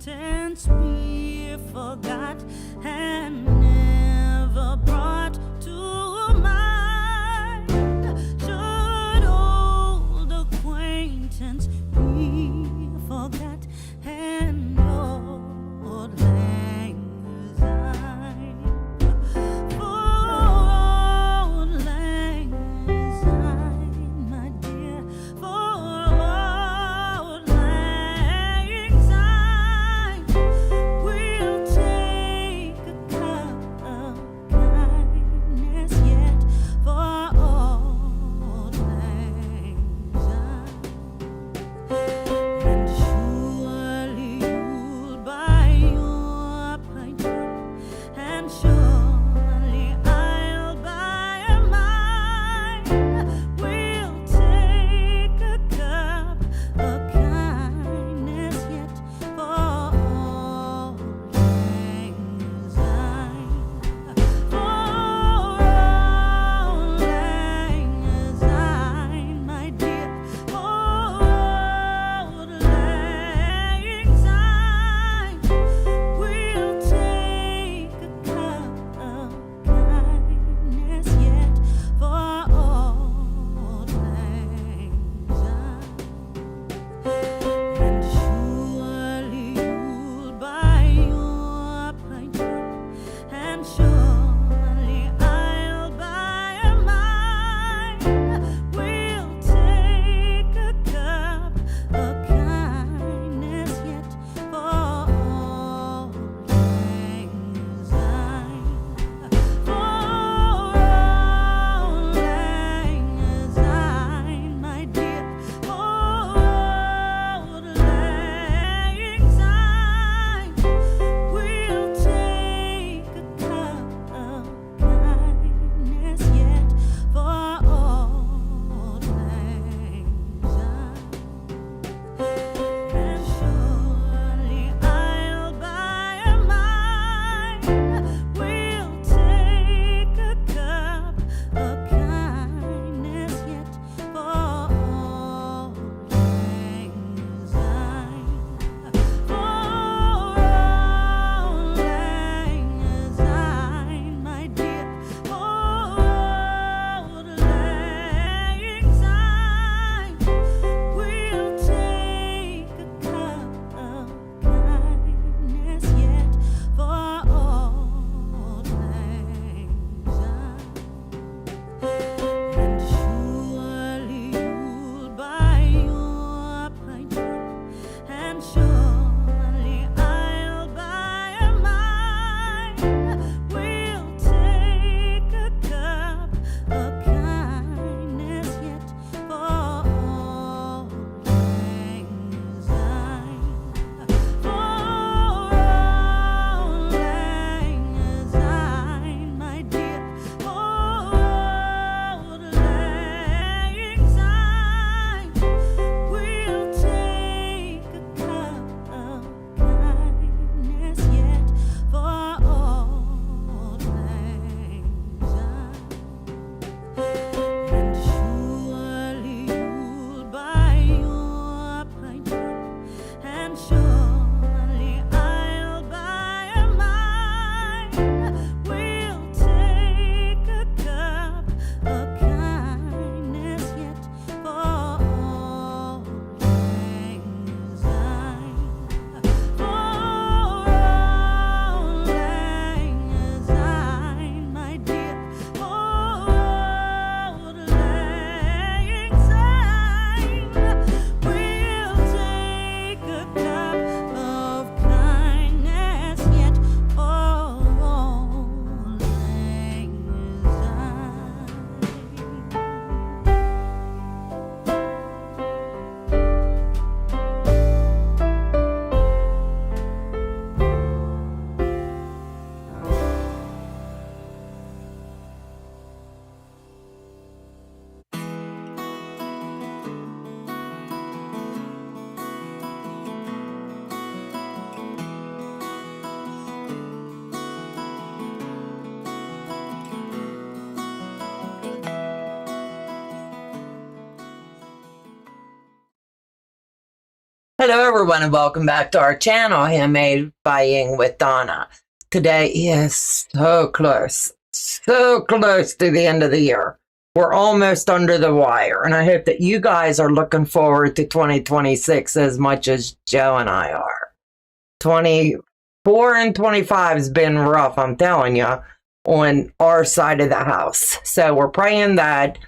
acquaintance we forgot and never brought to mind. Should old acquaintance be forgot and old lang syne? For old lang syne, my dear, for old lang syne, we'll take a cup of Hello everyone and welcome back to our channel, Handmade by Ying with Donna. Today is so close to the end of the year. We're almost under the wire, and I hope that you guys are looking forward to 2026 as much as Joe and I are. 24 and 25 has been rough, I'm telling you, on our side of the house. So we're praying that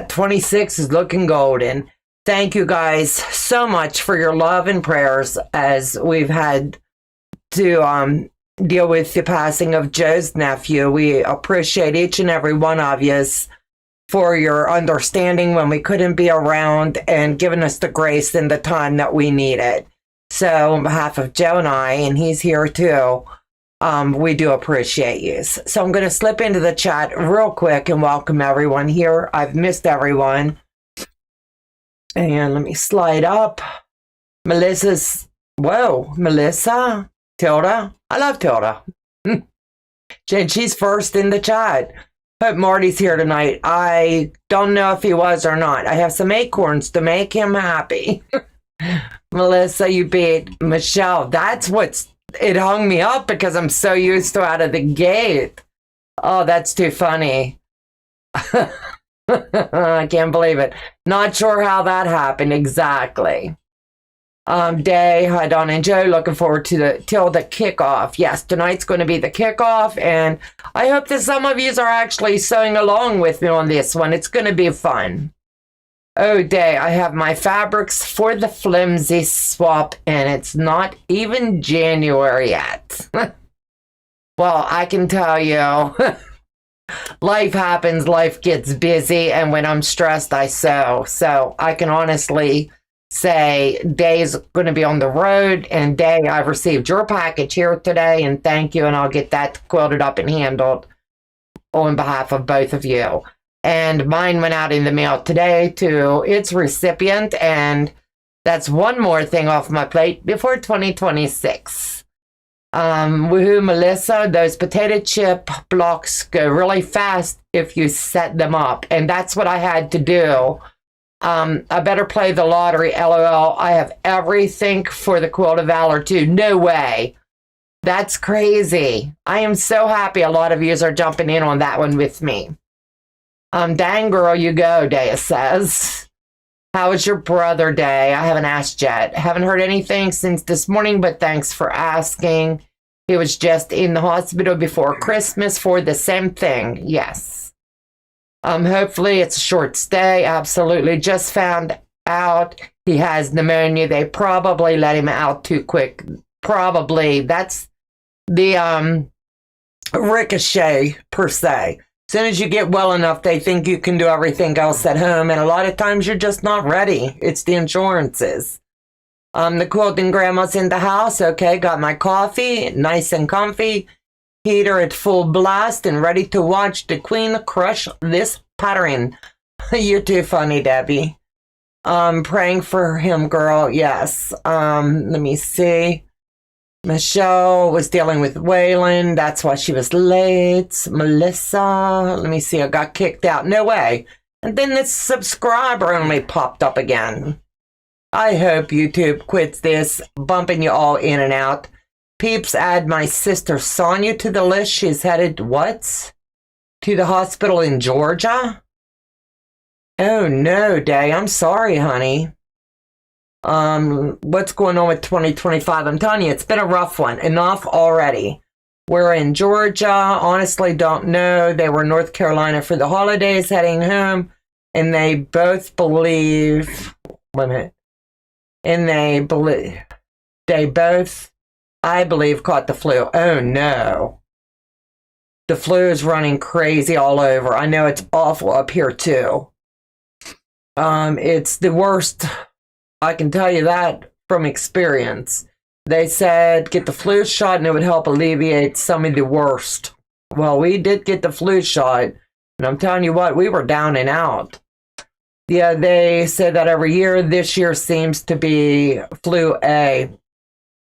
26 is looking golden. Thank you guys so much for your love and prayers as we've had to deal with the passing of Joe's nephew. We appreciate each and every one of you for your understanding when we couldn't be around and giving us the grace and the time that we needed. So on behalf of Joe and I, and he's here too, we do appreciate you. So I'm going to slip into the chat real quick and welcome everyone here. I've missed everyone. And let me slide up. Melissa, Tilda. I love Tilda. And she's first in the chat. Hope Marty's here tonight. I don't know if he was or not. I have some acorns to make him happy. Melissa, you beat Michelle. That's it hung me up because I'm so used to out of the gate. Oh, that's too funny. I can't believe it. Not sure how that happened exactly. Day, hi Donna and Joe. Looking forward to the Tilda kickoff. Yes, tonight's going to be the kickoff, and I hope that some of you are actually sewing along with me on this one. It's going to be fun. Oh, Day, I have my fabrics for the flimsy swap, and it's not even January yet. Well, I can tell you. Life happens, life gets busy, and when I'm stressed, I sew. So I can honestly say Day's going to be on the road, and Day, I've received your package here today, and thank you, and I'll get that quilted up and handled on behalf of both of you. And mine went out in the mail today to its recipient, and that's one more thing off my plate before 2026. Woohoo, Melissa, those potato chip blocks go really fast if you set them up. And that's what I had to do. I better play the lottery, LOL. I have everything for the Quilt of Valor too. No way. That's crazy. I am so happy a lot of you are jumping in on that one with me. Dang girl, you go, Dea says. How was your brother, Day? I haven't asked yet. Haven't heard anything since this morning, but thanks for asking. He was just in the hospital before Christmas for the same thing. Yes. Hopefully it's a short stay. Absolutely. Just found out he has pneumonia. They probably let him out too quick. Probably. That's the ricochet per se. As soon as you get well enough, they think you can do everything else at home, and a lot of times you're just not ready. It's the insurances. The quilting grandma's in the house. Okay, got my coffee, nice and comfy. Heater at full blast and ready to watch the queen crush this pattern. You're too funny, Debbie. Praying for him, girl. Yes. Let me see. Michelle was dealing with Waylon. That's why she was late. Melissa, let me see. I got kicked out. No way. And then this subscriber only popped up again. I hope YouTube quits this, bumping you all in and out. Peeps, add my sister Sonia to the list. She's headed, what? To the hospital in Georgia? Oh, no, Day. I'm sorry, honey. What's going on with 2025? I'm telling you, it's been a rough one. Enough already. We're in Georgia. Honestly, don't know. They were in North Carolina for the holidays, heading home, and they both believe. Wait a minute. And they both, I believe, caught the flu. Oh no. The flu is running crazy all over. I know it's awful up here too. It's the worst. I can tell you that from experience. They said get the flu shot and it would help alleviate some of the worst. Well, we did get the flu shot, and I'm telling you what, we were down and out. Yeah, they say that every year. This year seems to be flu A,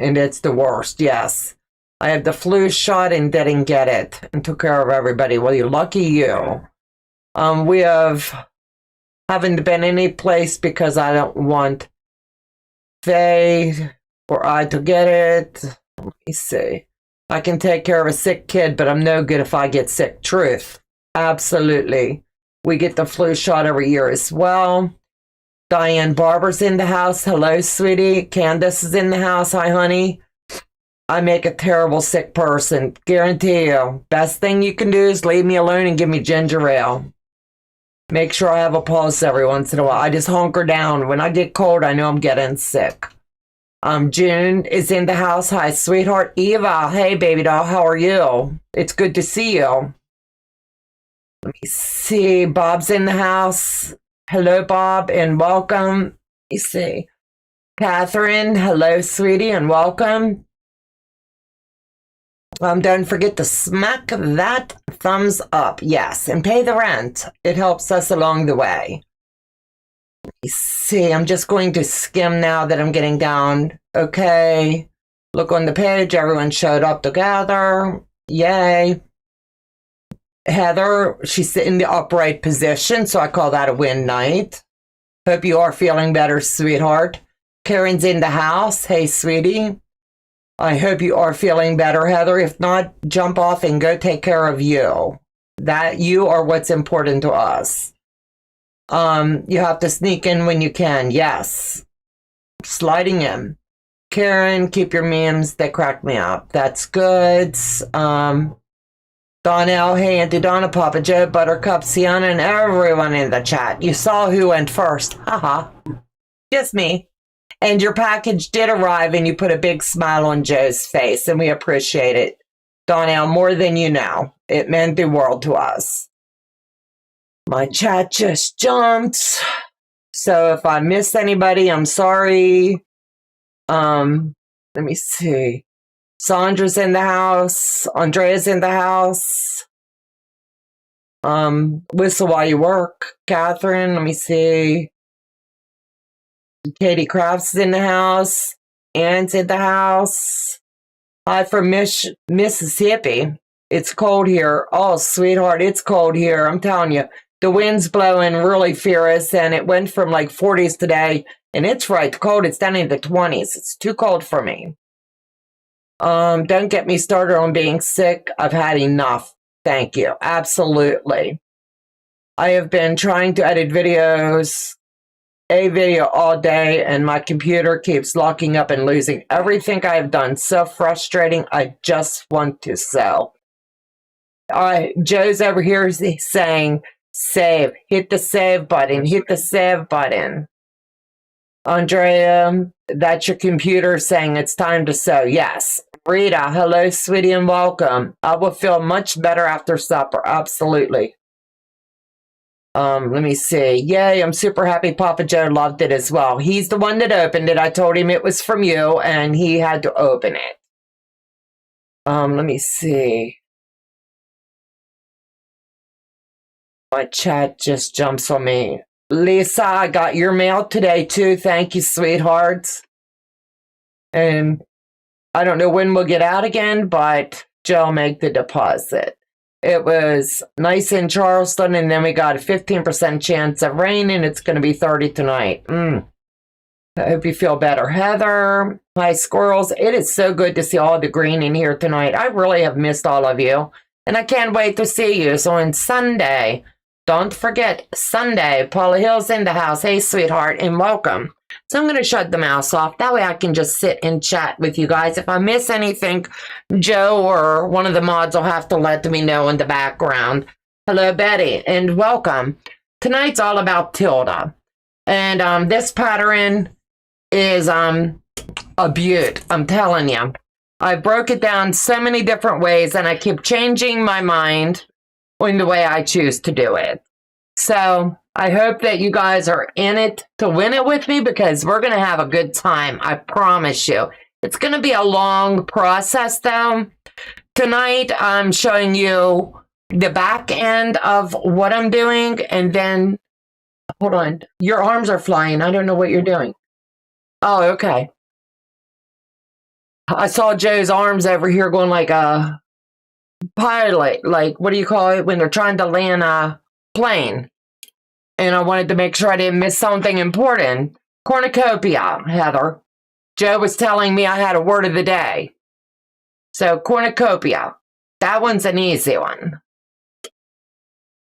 and it's the worst, yes. I had the flu shot and didn't get it and took care of everybody. Well, you're lucky you. We haven't been any place because I don't want say for I to get it. Let me see. I can take care of a sick kid, but I'm no good if I get sick. Truth. Absolutely. We get the flu shot every year as well. Diane Barber's in the house. Hello, sweetie. Candace is in the house. Hi, honey. I make a terrible sick person. Guarantee you. Best thing you can do is leave me alone and give me ginger ale. Make sure I have a pulse every once in a while. I just hunker down. When I get cold, I know I'm getting sick. June is in the house. Hi, sweetheart. Eva. Hey, baby doll. How are you? It's good to see you. Let me see. Bob's in the house. Hello, Bob, and welcome. Let me see. Catherine. Hello, sweetie, and welcome. Don't forget to smack that thumbs up. Yes, and pay the rent. It helps us along the way. Let me see. I'm just going to skim now that I'm getting down. Okay. Look on the page. Everyone showed up together. Yay. Heather, she's in the upright position, so I call that a win night. Hope you are feeling better, sweetheart. Karen's in the house. Hey, sweetie. I hope you are feeling better, Heather. If not, jump off and go take care of you. That you are what's important to us. You have to sneak in when you can. Yes. Sliding in. Karen, keep your memes. They crack me up. That's good. Donnell, hey, Auntie Donna, Papa Joe, Buttercup, Sienna, and everyone in the chat. You saw who went first. Haha. Just me. And your package did arrive, and you put a big smile on Joe's face, and we appreciate it. Donnell, more than you know. It meant the world to us. My chat just jumped. So if I missed anybody, I'm sorry. Let me see. Sandra's in the house. Andrea's in the house. Whistle while you work. Catherine, let me see. Katie Crafts is in the house. Ann's in the house. Hi from Mississippi. It's cold here. Oh, sweetheart, it's cold here. I'm telling you. The wind's blowing really fierce, and it went from like 40s today, and it's right cold. It's down in the 20s. It's too cold for me. Don't get me started on being sick. I've had enough. Thank you. Absolutely. I have been trying to edit a video all day, and my computer keeps locking up and losing everything I have done. So frustrating. I just want to sell. All right, Joe's over here saying, save. Hit the save button. Hit the save button. Andrea, that's your computer saying it's time to sew. Yes. Rita, hello, sweetie, and welcome. I will feel much better after supper. Absolutely. Let me see. Yay, I'm super happy Papa Joe loved it as well. He's the one that opened it. I told him it was from you, and he had to open it. Let me see. My chat just jumps on me. Lisa, I got your mail today, too. Thank you, sweethearts. And I don't know when we'll get out again, but Joe make the deposit. It was nice in Charleston, and then we got a 15% chance of rain, and it's going to be 30 tonight. I hope you feel better. Heather, hi, squirrels. It is so good to see all the green in here tonight. I really have missed all of you, and I can't wait to see you. So on Sunday, don't forget, Sunday, Paula Hill's in the house. Hey, sweetheart, and welcome. So I'm going to shut the mouse off. That way I can just sit and chat with you guys. If I miss anything, Joe or one of the mods will have to let me know in the background. Hello, Betty, and welcome. Tonight's all about Tilda. And this pattern is a beaut, I'm telling you. I broke it down so many different ways, and I keep changing my mind in the way I choose to do it. So I hope that you guys are in it to win it with me, because we're going to have a good time. I promise you. It's going to be a long process, though. Tonight, I'm showing you the back end of what I'm doing, and then, hold on. Your arms are flying. I don't know what you're doing. Oh, okay. I saw Joe's arms over here going like a pilot. Like, what do you call it when they're trying to land a plane? And I wanted to make sure I didn't miss something important. Cornucopia, Heather. Joe was telling me I had a word of the day. So, cornucopia. That one's an easy one.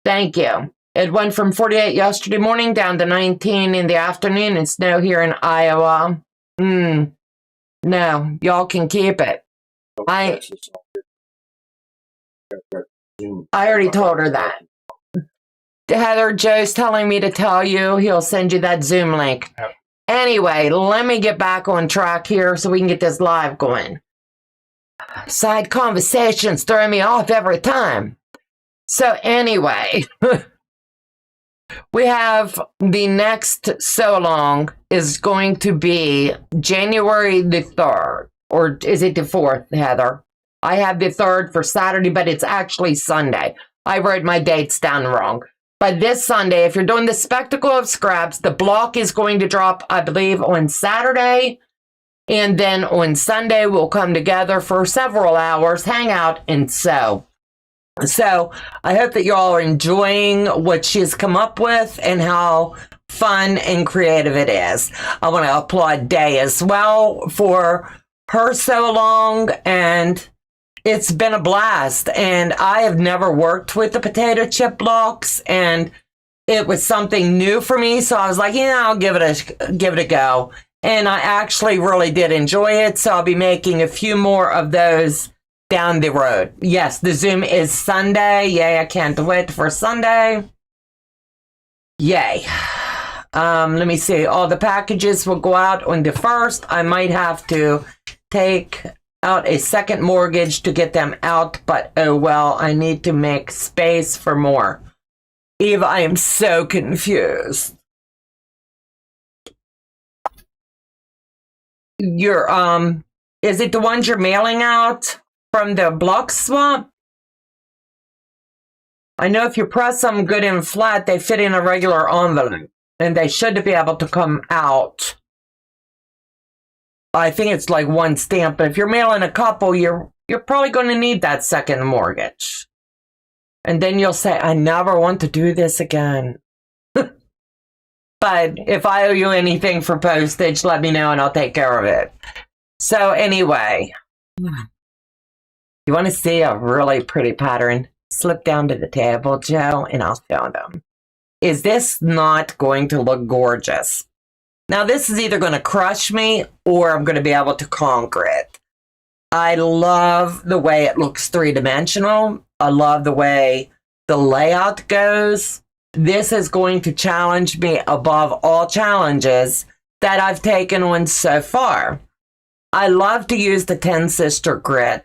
Thank you. It went from 48 yesterday morning down to 19 in the afternoon and snow here in Iowa. No, y'all can keep it. I already told her that. Heather, Joe's telling me to tell you he'll send you that Zoom link. Yep. Anyway, let me get back on track here so we can get this live going. Side conversations throw me off every time. So anyway, we have the next sew along is going to be January the 3rd. Or is it the 4th, Heather? I have the 3rd for Saturday, but it's actually Sunday. I wrote my dates down wrong. But this Sunday, if you're doing the Spectacle of Scraps, the block is going to drop, I believe, on Saturday. And then on Sunday, we'll come together for several hours, hang out, and sew. So I hope that y'all are enjoying what she's come up with and how fun and creative it is. I want to applaud Day as well for her sew along, and it's been a blast. And I have never worked with the potato chip blocks, and it was something new for me. So I was like, yeah, I'll give it a go. And I actually really did enjoy it. So I'll be making a few more of those down the road. Yes, the Zoom is Sunday. Yay, I can't wait for Sunday. Yay. Let me see. All the packages will go out on the 1st. I might have to take out a second mortgage to get them out, but oh well, I need to make space for more. Eva, I am so confused. Is it the ones you're mailing out from the block swap? I know if you press them good and flat, they fit in a regular envelope, and they should be able to come out. I think it's like one stamp, but if you're mailing a couple, you're probably going to need that second mortgage. And then you'll say, I never want to do this again. But if I owe you anything for postage, let me know and I'll take care of it. So anyway, you want to see a really pretty pattern? Slip down to the table, Joe, and I'll show them. Is this not going to look gorgeous? Now, this is either going to crush me or I'm going to be able to conquer it. I love the way it looks three-dimensional. I love the way the layout goes. This is going to challenge me above all challenges that I've taken on so far. I love to use the 10 Sister grit.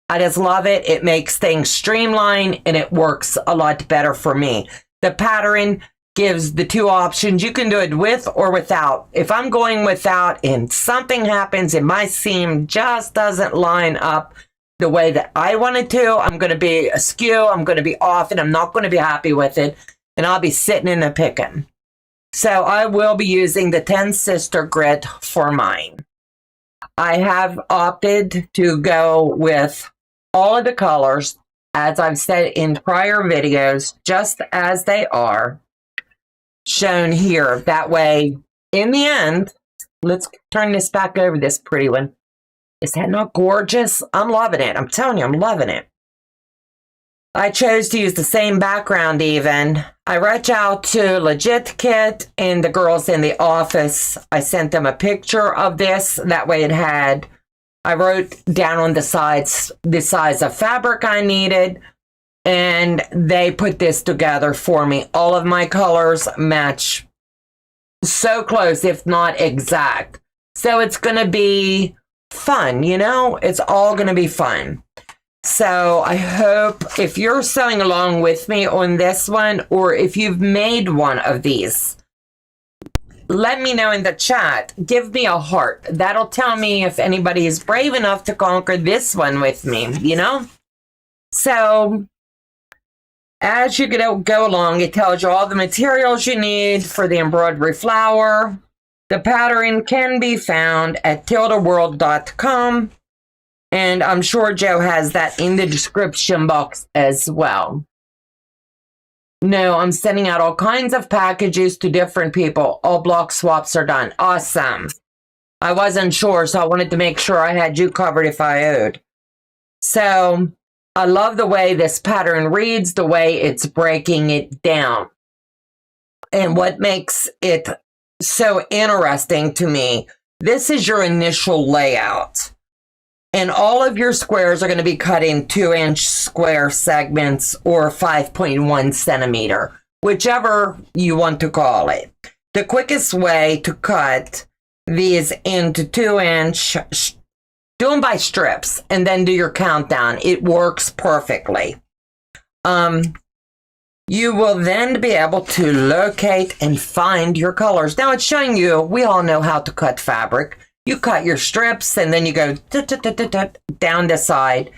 I just love it. It makes things streamlined and it works a lot better for me. The pattern gives the two options. You can do it with or without. If I'm going without and something happens and my seam just doesn't line up the way that I want it to, I'm going to be askew, I'm going to be off, and I'm not going to be happy with it, and I'll be sitting in a picking. So I will be using the 10 Sister grit for mine. I have opted to go with all of the colors, as I've said in prior videos, just as they are shown here. That way, in the end, let's turn this back over, this pretty one. Is that not gorgeous? I'm loving it. I'm telling you, I'm loving it. I chose to use the same background even. I reached out to Legitkits and the girls in the office. I sent them a picture of this. That way it had, I wrote down on the sides the size of fabric I needed. And they put this together for me. All of my colors match so close, if not exact. So it's going to be fun, you know? It's all going to be fun. So I hope if you're sewing along with me on this one, or if you've made one of these, let me know in the chat. Give me a heart. That'll tell me if anybody is brave enough to conquer this one with me, you know? So as you go along, it tells you all the materials you need for the embroidery flower. The pattern can be found at tildaworld.com. And I'm sure Joe has that in the description box as well. No, I'm sending out all kinds of packages to different people. All block swaps are done. Awesome. I wasn't sure, so I wanted to make sure I had you covered if I owed. So I love the way this pattern reads, the way it's breaking it down. And what makes it so interesting to me, this is your initial layout. And all of your squares are going to be cut in 2-inch square segments or 5.1 centimeter, whichever you want to call it. The quickest way to cut these into 2-inch, do them by strips and then do your countdown. It works perfectly. You will then be able to locate and find your colors. Now it's showing you, we all know how to cut fabric. You cut your strips and then you go down the side.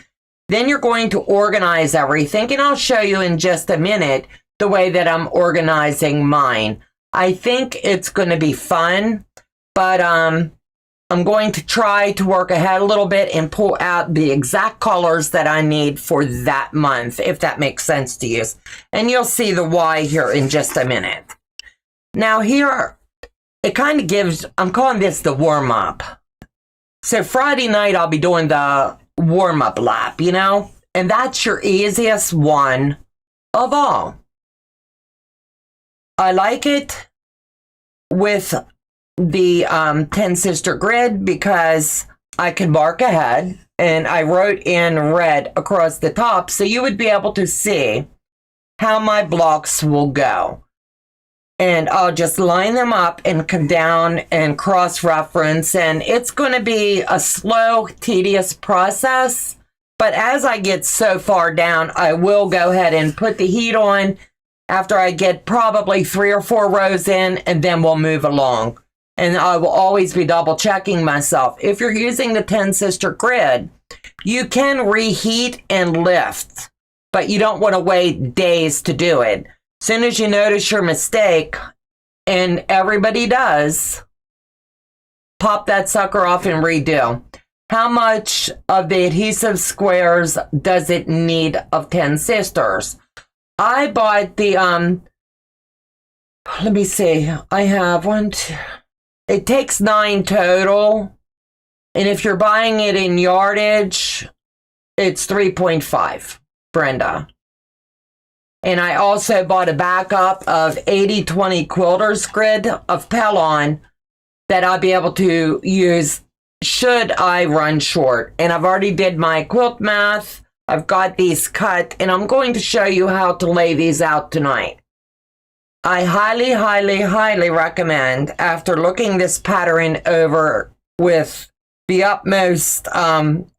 Then you're going to organize everything, and I'll show you in just a minute the way that I'm organizing mine. I think it's going to be fun, but I'm going to try to work ahead a little bit and pull out the exact colors that I need for that month, if that makes sense to you. And you'll see the why here in just a minute. Now here, it kind of gives, I'm calling this the warm-up. So Friday night, I'll be doing the warm-up lap, you know? And that's your easiest one of all. I like it with the 10 sister grid because I can mark ahead, and I wrote in red across the top so you would be able to see how my blocks will go. And I'll just line them up and come down and cross-reference, and it's going to be a slow, tedious process. But as I get so far down, I will go ahead and put the heat on after I get probably 3 or 4 rows in, and then we'll move along. And I will always be double checking myself. If you're using the 10 sister grid, you can reheat and lift, but you don't want to wait days to do it. As soon as you notice your mistake, and everybody does, pop that sucker off and redo. How much of the adhesive squares does it need of 10 sisters? I bought the, let me see, I have 1, 2, it takes 9 total. And if you're buying it in yardage, it's 3.5, Brenda. And I also bought a backup of 80/20 quilters grid of Pellon that I'll be able to use should I run short. And I've already did my quilt math. I've got these cut, and I'm going to show you how to lay these out tonight. I highly, highly, highly recommend, after looking this pattern over with the utmost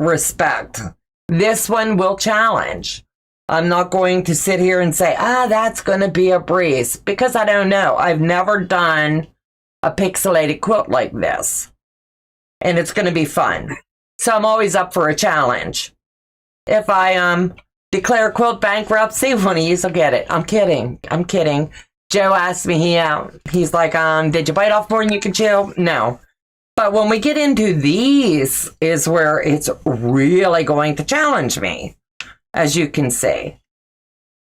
respect, this one will challenge. I'm not going to sit here and say, that's going to be a breeze, because I don't know. I've never done a pixelated quilt like this, and it's going to be fun. So I'm always up for a challenge. If I declare quilt bankruptcy, one of you will get it. I'm kidding. I'm kidding. Joe asked me, he's like, did you bite off more than you can chew? No. But when we get into these is where it's really going to challenge me, as you can see,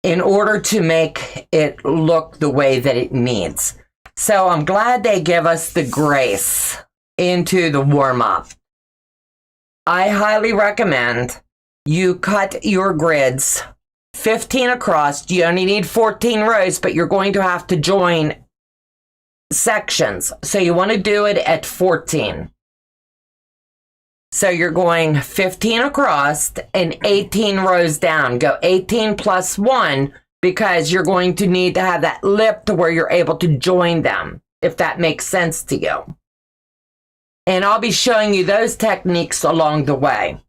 in order to make it look the way that it needs. So I'm glad they give us the grace into the warm-up. I highly recommend you cut your grids 15 across. You only need 14 rows, but you're going to have to join sections. So you want to do it at 14. So you're going 15 across and 18 rows down. Go 18 plus 1 because you're going to need to have that lip to where you're able to join them, if that makes sense to you. And I'll be showing you those techniques along the way.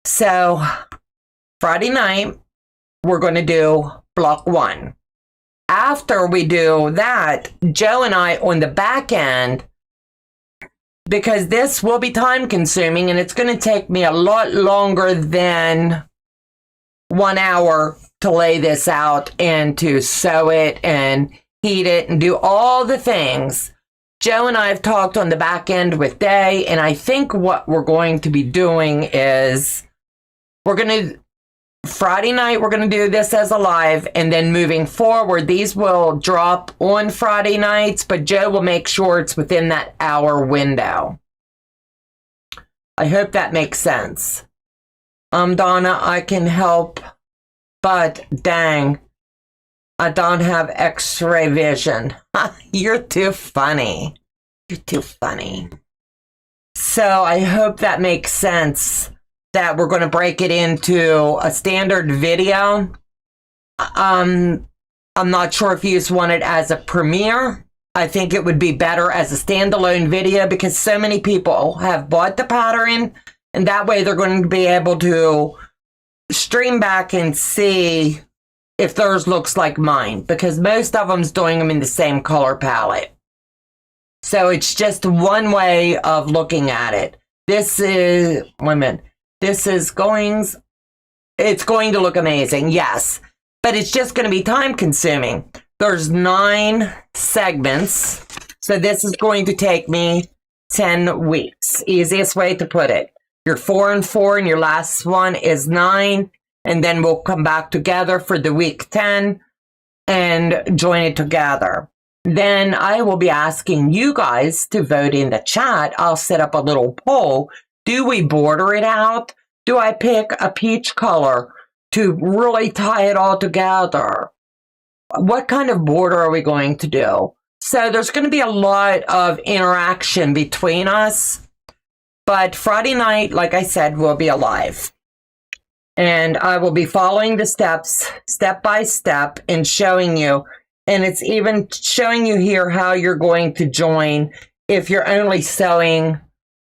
So Friday night, we're going to do block 1. After we do that, Joe and I on the back end, because this will be time consuming and it's going to take me a lot longer than 1 hour to lay this out and to sew it and heat it and do all the things. Joe and I have talked on the back end with Day, and I think what we're going to be doing is we're going to Friday night, we're going to do this as a live, and then moving forward, these will drop on Friday nights, but Joe will make sure it's within that hour window. I hope that makes sense. Donna, I can help, but dang, I don't have x-ray vision. You're too funny. You're too funny. So I hope that makes sense, that we're going to break it into a standard video. I'm not sure if you just want it as a premiere. I think it would be better as a standalone video because so many people have bought the pattern, and that way they're going to be able to stream back and see if theirs looks like mine, because most of them's doing them in the same color palette. So it's just one way of looking at it. This is, wait a minute, this is going, it's going to look amazing, yes, but it's just going to be time consuming. There's 9 segments, so this is going to take me 10 weeks. Easiest way to put it. You're 4 and 4, and your last one is 9, and then we'll come back together for the week 10 and join it together. Then I will be asking you guys to vote in the chat. I'll set up a little poll. Do we border it out? Do I pick a peach color to really tie it all together? What kind of border are we going to do? So there's going to be a lot of interaction between us. But Friday night, like I said, will be alive. And I will be following the steps, step by step, and showing you. And it's even showing you here how you're going to join if you're only sewing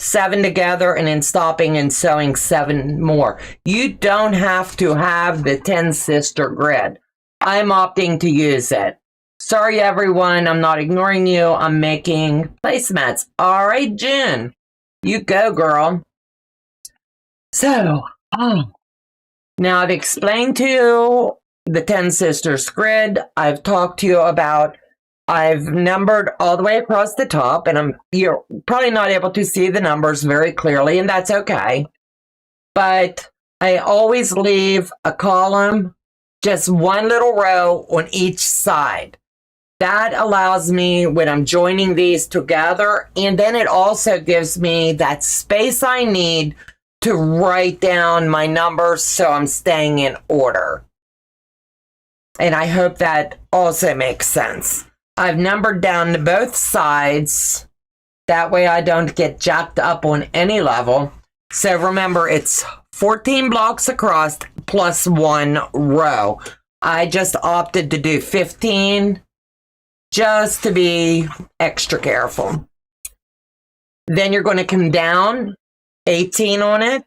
7 together and then stopping and sewing 7 more. You don't have to have the 10 sister grid. I'm opting to use it. Sorry, everyone. I'm not ignoring you. I'm making placemats. All right, Jen. You go, girl. So, now I've explained to you the 10 sisters grid. I've talked to you about, I've numbered all the way across the top, and you're probably not able to see the numbers very clearly, and that's okay. But I always leave a column, just one little row on each side. That allows me when I'm joining these together, and then it also gives me that space I need to write down my numbers so I'm staying in order. And I hope that also makes sense. I've numbered down to both sides. That way I don't get jacked up on any level. So remember, it's 14 blocks across plus 1 row. I just opted to do 15 just to be extra careful. Then you're going to come down 18 on it.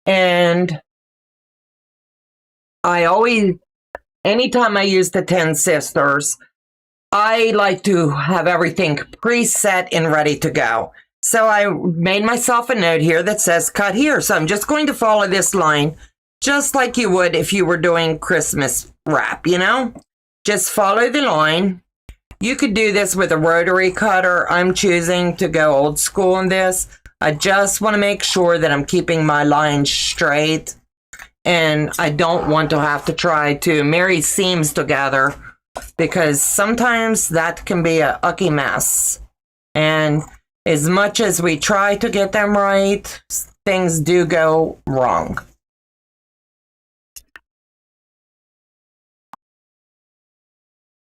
And I always, anytime I use the 10 sisters, I like to have everything preset and ready to go. So I made myself a note here that says cut here. So I'm just going to follow this line just like you would if you were doing Christmas wrap, you know? Just follow the line. You could do this with a rotary cutter. I'm choosing to go old school on this. I just want to make sure that I'm keeping my line straight. And I don't want to have to try to marry seams together because sometimes that can be a ucky mess. And as much as we try to get them right, things do go wrong.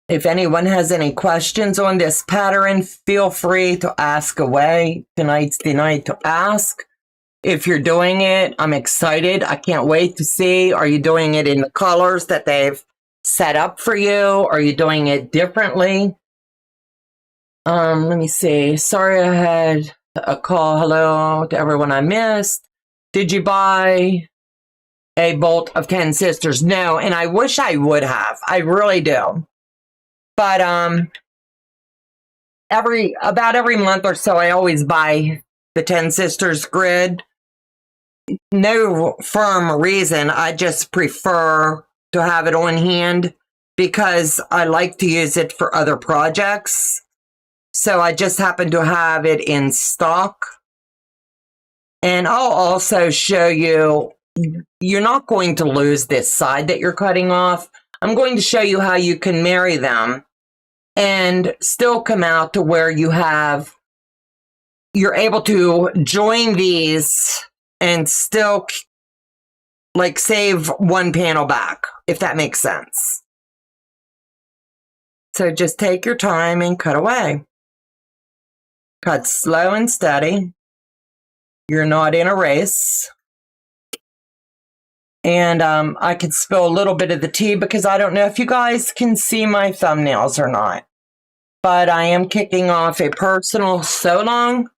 If anyone has any questions on this pattern, feel free to ask away. Tonight's the night to ask. If you're doing it, I'm excited. I can't wait to see. Are you doing it in the colors that they've set up for you? Are you doing it differently? Let me see. Sorry I had a call. Hello to everyone I missed. Did you buy a bolt of 10 sisters? No, and I wish I would have. I really do. But about every month or so, I always buy the 10 sisters grid. No firm reason. I just prefer to have it on hand because I like to use it for other projects. So I just happen to have it in stock. And I'll also show you, you're not going to lose this side that you're cutting off. I'm going to show you how you can marry them and still come out to where you're able to join these and still like save one panel back, if that makes sense. So just take your time and cut away. Cut slow and steady. You're not in a race. And I could spill a little bit of the tea because I don't know if you guys can see my thumbnails or not. But I am kicking off a personal sew along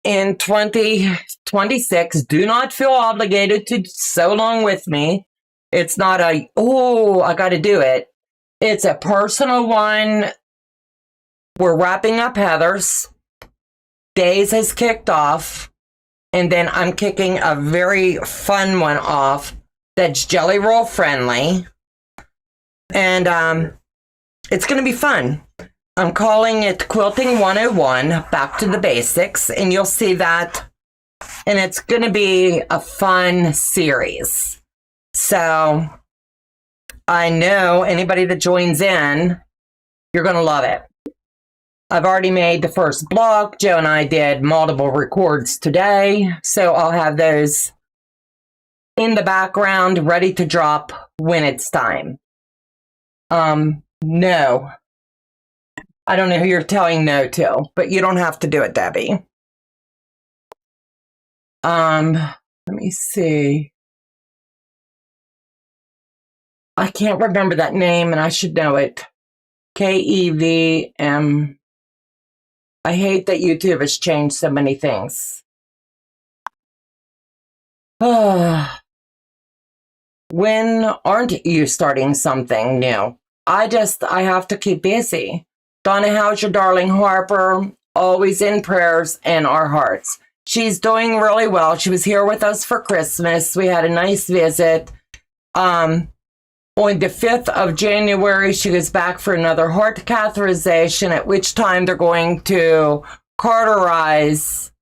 in 2026. Do not feel obligated to sew along with me. It's not a, oh, I got to do it. It's a personal one. We're wrapping up Heather's. Days has kicked off. And then I'm kicking a very fun one off that's jelly roll friendly. And it's going to be fun. I'm calling it Quilting 101, Back to the Basics. And you'll see that. And it's going to be a fun series. So I know anybody that joins in, you're going to love it. I've already made the first block. Joe and I did multiple records today, so I'll have those in the background ready to drop when it's time. No. I don't know who you're telling no to, but you don't have to do it, Debbie. Let me see. I can't remember that name and I should know it. KEVM. I hate that YouTube has changed so many things. When aren't you starting something new? I have to keep busy. Donna, how's your darling Harper? Always in prayers and our hearts. She's doing really well. She was here with us for Christmas. We had a nice visit. On the 5th of January, she goes back for another heart catheterization, at which time they're going to cauterize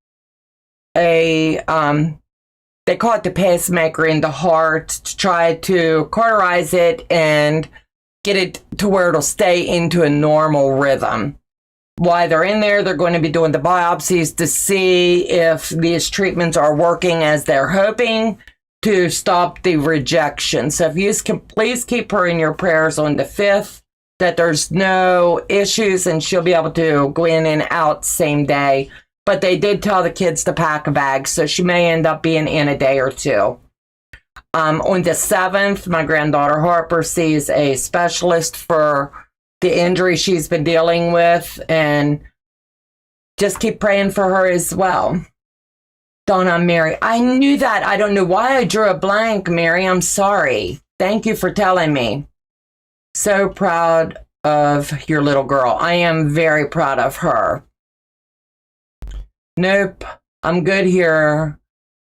they call it the pacemaker in the heart, to try to cauterize it and get it to where it'll stay into a normal rhythm. While they're in there, they're going to be doing the biopsies to see if these treatments are working as they're hoping, to stop the rejection. So if you can please keep her in your prayers on the 5th, that there's no issues and she'll be able to go in and out same day. But they did tell the kids to pack a bag, so she may end up being in a day or two. On the 7th, my granddaughter Harper sees a specialist for the injury she's been dealing with, and just keep praying for her as well. Donna, Mary, I knew that. I don't know why I drew a blank, Mary. I'm sorry. Thank you for telling me. So proud of your little girl. I am very proud of her. Nope, I'm good here.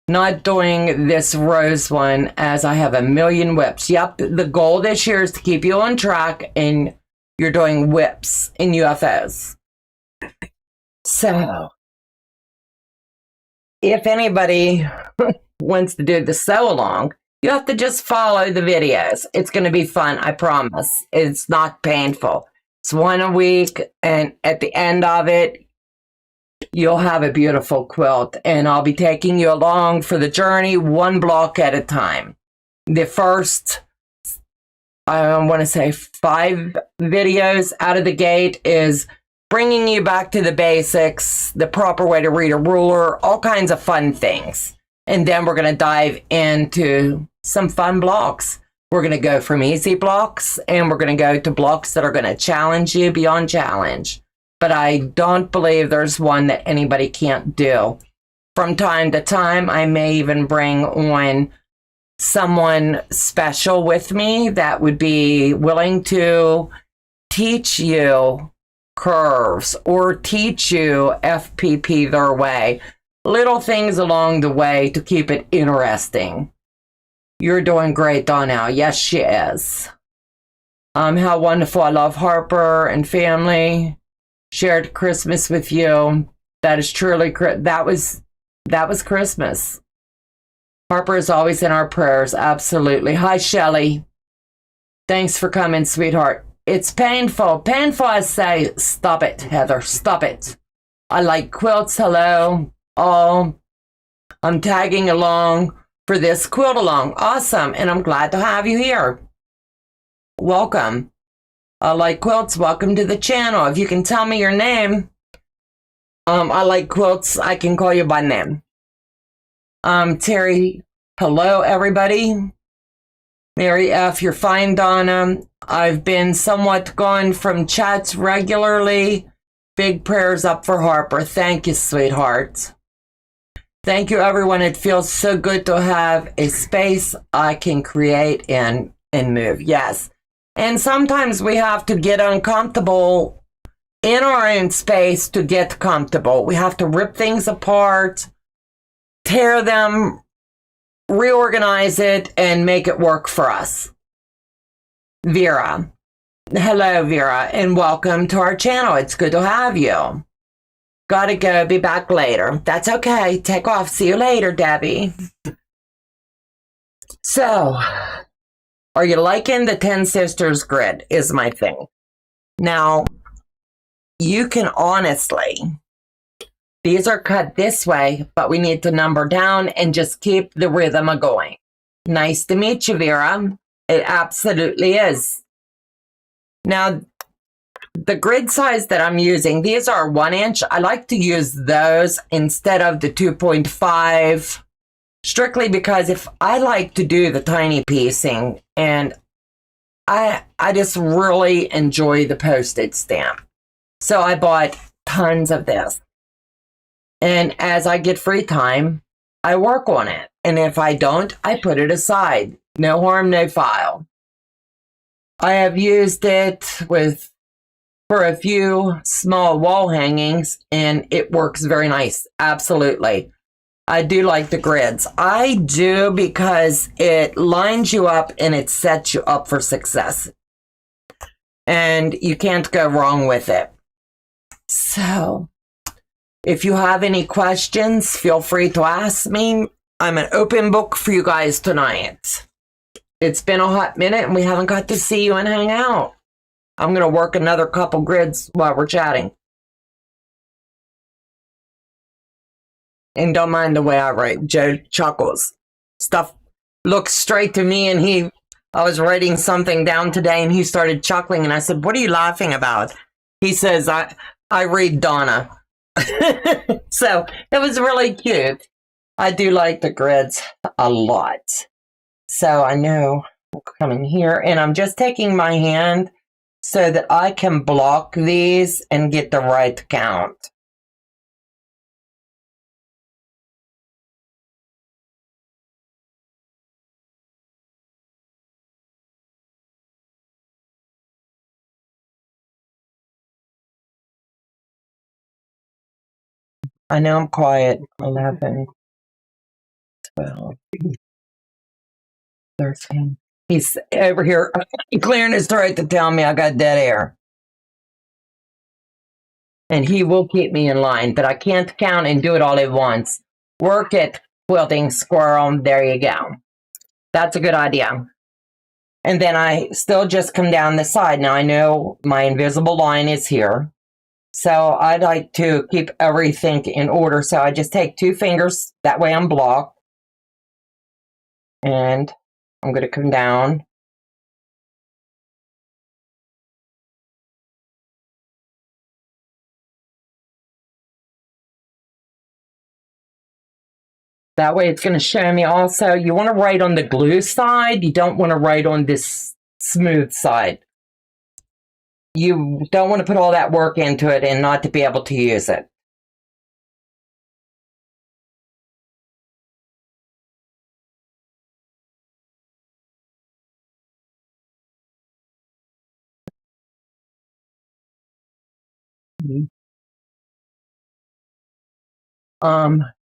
Not doing this rose one as I have a million whips. Yep, the goal this year is to keep you on track and you're doing whips in UFOs. So, if anybody wants to do the sew along, you have to just follow the videos. It's going to be fun, I promise. It's not painful. It's one a week, and at the end of it, you'll have a beautiful quilt. And I'll be taking you along for the journey, one block at a time. The first, I want to say 5 videos out of the gate is bringing you back to the basics, the proper way to read a ruler, all kinds of fun things. And then we're going to dive into some fun blocks. We're going to go from easy blocks and we're going to go to blocks that are going to challenge you beyond challenge. But I don't believe there's one that anybody can't do. From time to time, I may even bring on someone special with me that would be willing to teach you curves or teach you FPP their way. Little things along the way to keep it interesting. You're doing great, Donna. Yes, she is. How wonderful. I love Harper and family. Shared Christmas with you. That is truly, that was That was Christmas. Harper is always in our prayers. Absolutely. Hi, Shelley. Thanks for coming, sweetheart. It's painful. Painful, I say. Stop it, Heather. Stop it. I like quilts. Hello. Oh, I'm tagging along for this quilt along. Awesome. And I'm glad to have you here. Welcome. I like quilts. Welcome to the channel. If you can tell me your name, I like quilts. I can call you by name. Terry. Hello, everybody. Mary F., you're fine, Donna. I've been somewhat gone from chats regularly. Big prayers up for Harper. Thank you, sweetheart. Thank you, everyone. It feels so good to have a space I can create and move. Yes. And sometimes we have to get uncomfortable in our own space to get comfortable. We have to rip things apart, tear them, reorganize it, and make it work for us. Vera. Hello, Vera, and welcome to our channel. It's good to have you. Gotta go. Be back later. That's okay. Take off. See you later, Debbie. So, are you liking the 10 Sisters grid is my thing. Now, you can honestly, these are cut this way, but we need to number down and just keep the rhythm going. Nice to meet you, Vera. It absolutely is. Now, the grid size that I'm using, these are 1 inch. I like to use those instead of the 2.5, strictly because if I like to do the tiny piecing, and I just really enjoy the postage stamp. So I bought tons of this. And as I get free time, I work on it. And if I don't, I put it aside. No harm, no foul. I have used it for a few small wall hangings, and it works very nice. Absolutely. I do like the grids. I do because it lines you up and it sets you up for success. And you can't go wrong with it. So, if you have any questions, feel free to ask me. I'm an open book for you guys tonight. It's been a hot minute and we haven't got to see you and hang out. I'm going to work another couple grids while we're chatting. And don't mind the way I write. Joe chuckles. Stuff looks straight to me, and I was writing something down today and he started chuckling and I said, "What are you laughing about?" He says, I read Donna. So it was really cute. I do like the grids a lot. So I know I'm coming here and I'm just taking my hand so that I can block these and get the right count. I know I'm quiet. 11, 12, 13. He's over here clearing his throat to tell me I got dead air. And he will keep me in line, but I can't count and do it all at once. Work it, quilting squirrel. There you go. That's a good idea. And then I still just come down the side. Now I know my invisible line is here. So I like to keep everything in order. So I just take 2 fingers. That way I'm blocked. And I'm going to come down. That way it's going to show me also. You want to write on the glue side. You don't want to write on this smooth side. You don't want to put all that work into it and not to be able to use it.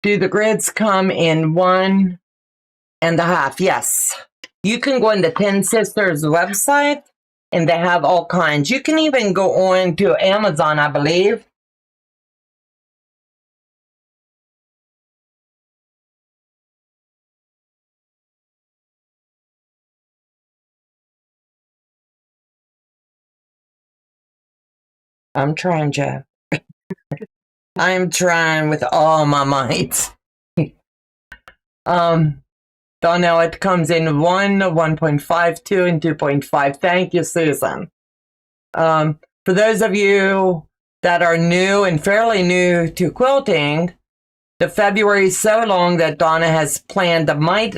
Do the grids come in 1.5? Yes. You can go on the 10 Sisters website and they have all kinds. You can even go on to Amazon, I believe. I'm trying, Jeff. I'm trying with all my might. Donna, it comes in 1, 1.52, and 2.5. Thank you, Susan. For those of you that are new and fairly new to quilting, the February sew along that Donna has planned that might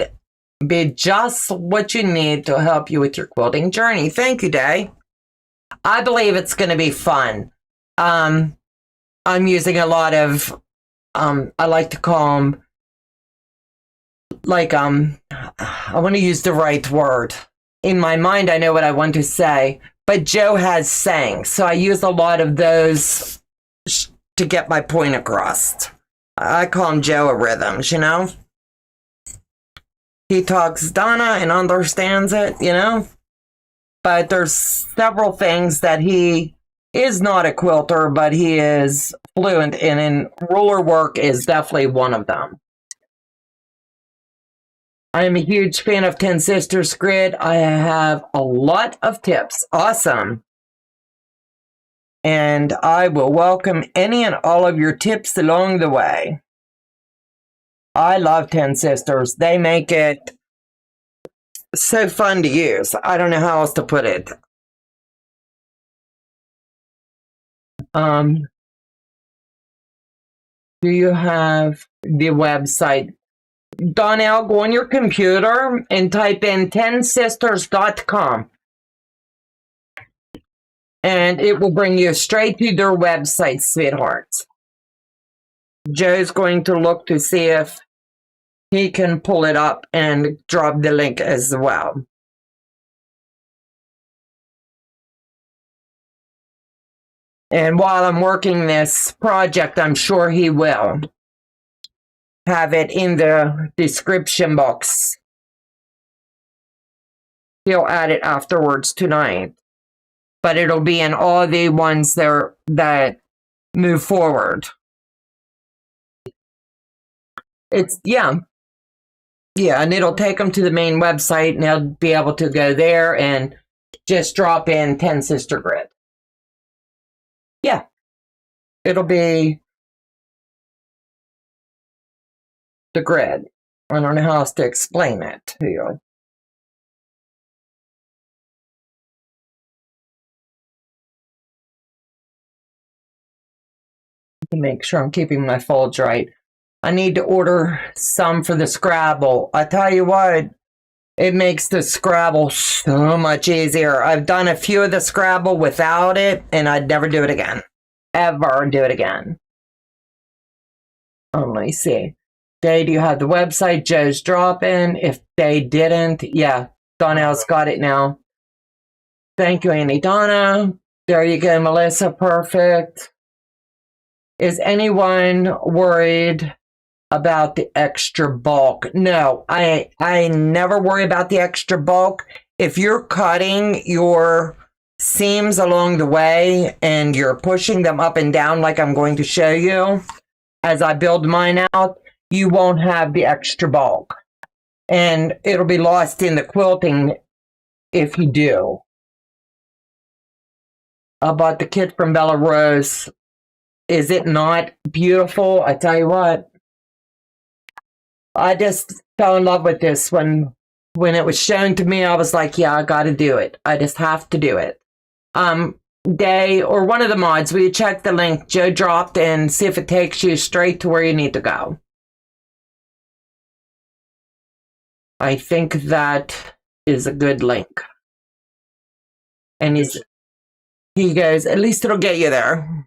be just what you need to help you with your quilting journey. Thank you, Day. I believe it's going to be fun. I'm using a lot of, I like to call them, like, I want to use the right word. In my mind, I know what I want to say, but Joe has sayings, so I use a lot of those to get my point across. I call him Joe rhythms, you know? He talks Donna and understands it, you know? But there's several things that he is not a quilter, but he is fluent in, and ruler work is definitely one of them. I am a huge fan of 10 Sisters Grid. I have a lot of tips. Awesome. And I will welcome any and all of your tips along the way. I love 10 Sisters. They make it so fun to use. I don't know how else to put it. Do you have the website? Donnell, go on your computer and type in 10sisters.com. And it will bring you straight to their website, sweethearts. Joe's going to look to see if he can pull it up and drop the link as well. And while I'm working this project, I'm sure he will have it in the description box. He'll add it afterwards tonight. But it'll be in all the ones there that move forward. It's, yeah, and it'll take them to the main website, and they'll be able to go there and just drop in 10 Sister Grid. Yeah, it'll be the grid. I don't know how else to explain it to you. To make sure I'm keeping my folds right. I need to order some for the Scrabble. I tell you what, it makes the Scrabble so much easier. I've done a few of the Scrabble without it, and I'd never do it again. Ever do it again. Let me see. Day, do you have the website? Joe's dropping. If they didn't, yeah, Donnell's got it now. Thank you, Annie Donna. There you go, Melissa. Perfect. Is anyone worried about the extra bulk? No, I never worry about the extra bulk. If you're cutting your seams along the way and you're pushing them up and down like I'm going to show you as I build mine out, you won't have the extra bulk. And it'll be lost in the quilting if you do. I bought the kit from Bella Rose. Is it not beautiful? I tell you what. I just fell in love with this when it was shown to me. I was like, yeah, I got to do it. I just have to do it. Day or one of the mods, will you check the link Joe dropped and see if it takes you straight to where you need to go? I think that is a good link. And he goes, at least it'll get you there.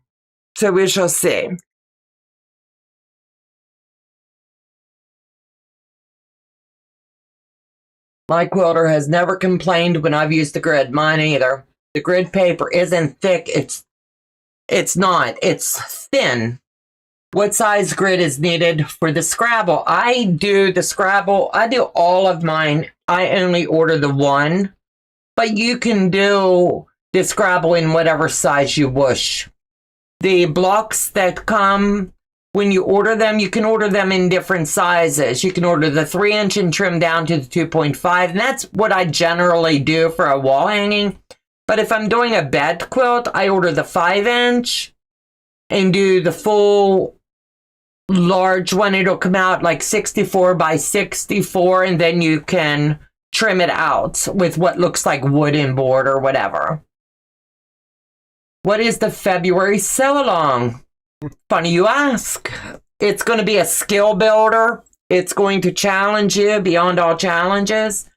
So we shall see. My quilter has never complained when I've used the grid. Mine either. The grid paper isn't thick. It's not. It's thin. What size grid is needed for the Scrabble? I do the Scrabble. I do all of mine. I only order the one. But you can do the Scrabble in whatever size you wish. The blocks that come when you order them, you can order them in different sizes. You can order the 3-inch and trim down to the 2.5. And that's what I generally do for a wall hanging. But if I'm doing a bed quilt, I order the 5-inch and do the full large one. It'll come out like 64 by 64, and then you can trim it out with what looks like wooden board or whatever. What is the February sell-along? Funny you ask. It's going to be a skill builder. It's going to challenge you beyond all challenges.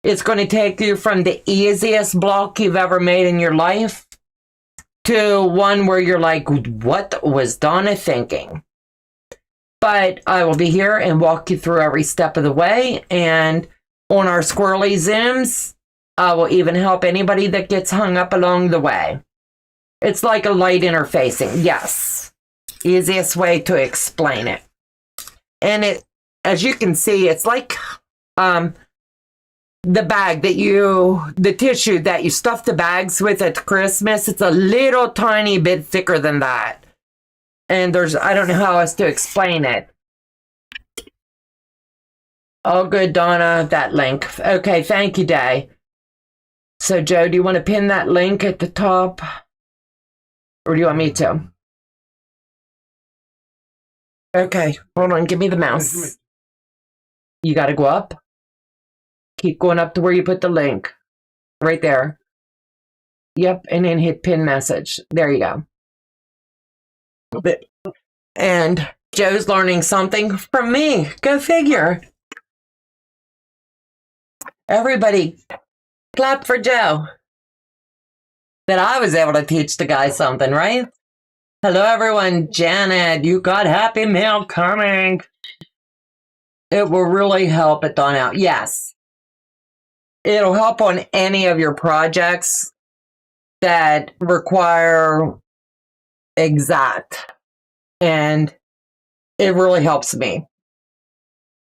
It's going to take you from the easiest block you've ever made in your life to one where you're like, what was Donna thinking? But I will be here and walk you through every step of the way. And on our squirrely Zooms, I will even help anybody that gets hung up along the way. It's like a light interfacing. Yes. Easiest way to explain it. And it, as you can see, it's like the bag that the tissue that you stuff the bags with at Christmas. It's a little tiny bit thicker than that. And I don't know how else to explain it. Oh, good, Donna, that link. Okay, thank you, Day. So, Joe, do you want to pin that link at the top? Or do you want me to? Okay, hold on, give me the mouse. You got to go up. Keep going up to where you put the link. Right there. Yep, and then hit pin message. There you go. And Joe's learning something from me. Go figure. Everybody, clap for Joe. That I was able to teach the guy something, right? Hello, everyone. Janet, you got Happy Mail coming. It will really help it Dawn out. Yes. It'll help on any of your projects that require exact. And it really helps me.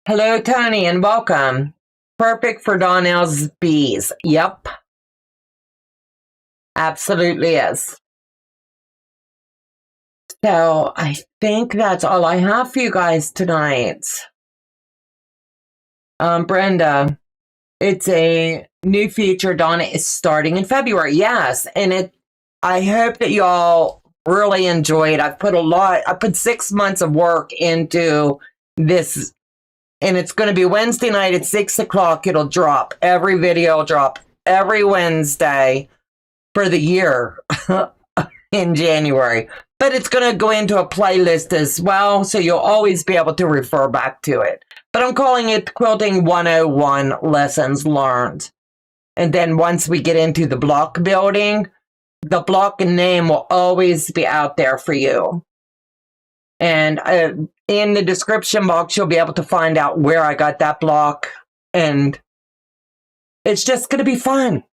Hello, Tony, and welcome. Perfect for Donnell's bees. Yep. Absolutely is. So I think that's all I have for you guys tonight. Brenda, it's a new feature Donna is starting in February. Yes, and I hope that y'all really enjoy it. I put 6 months of work into this, and it's going to be Wednesday night at 6 o'clock. It'll drop. Every video will drop every Wednesday for the year in January. But it's going to go into a playlist as well, so you'll always be able to refer back to it. But I'm calling it Quilting 101 Lessons Learned. And then once we get into the block building, the block name will always be out there for you. And in the description box, you'll be able to find out where I got that block. And it's just going to be fun.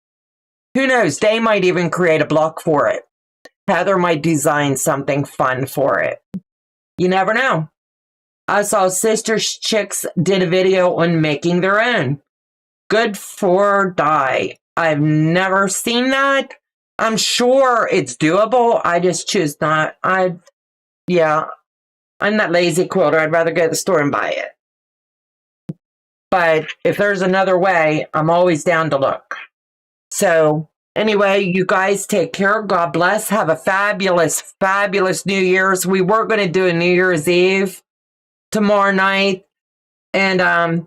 Who knows? They might even create a block for it. Heather might design something fun for it. You never know. I saw Sisters Chicks did a video on making their own. Good for dye. I've never seen that. I'm sure it's doable. I just choose not. I'm that lazy quilter. I'd rather go to the store and buy it. But if there's another way, I'm always down to look. So anyway, you guys take care. God bless. Have a fabulous, fabulous New Year's. We were going to do a New Year's Eve tomorrow night. And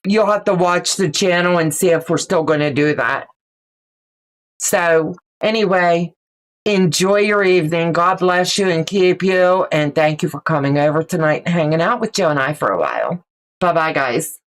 you'll have to watch the channel and see if we're still going to do that. So anyway, enjoy your evening. God bless you and keep you. And thank you for coming over tonight and hanging out with Joe and I for a while. Bye-bye, guys.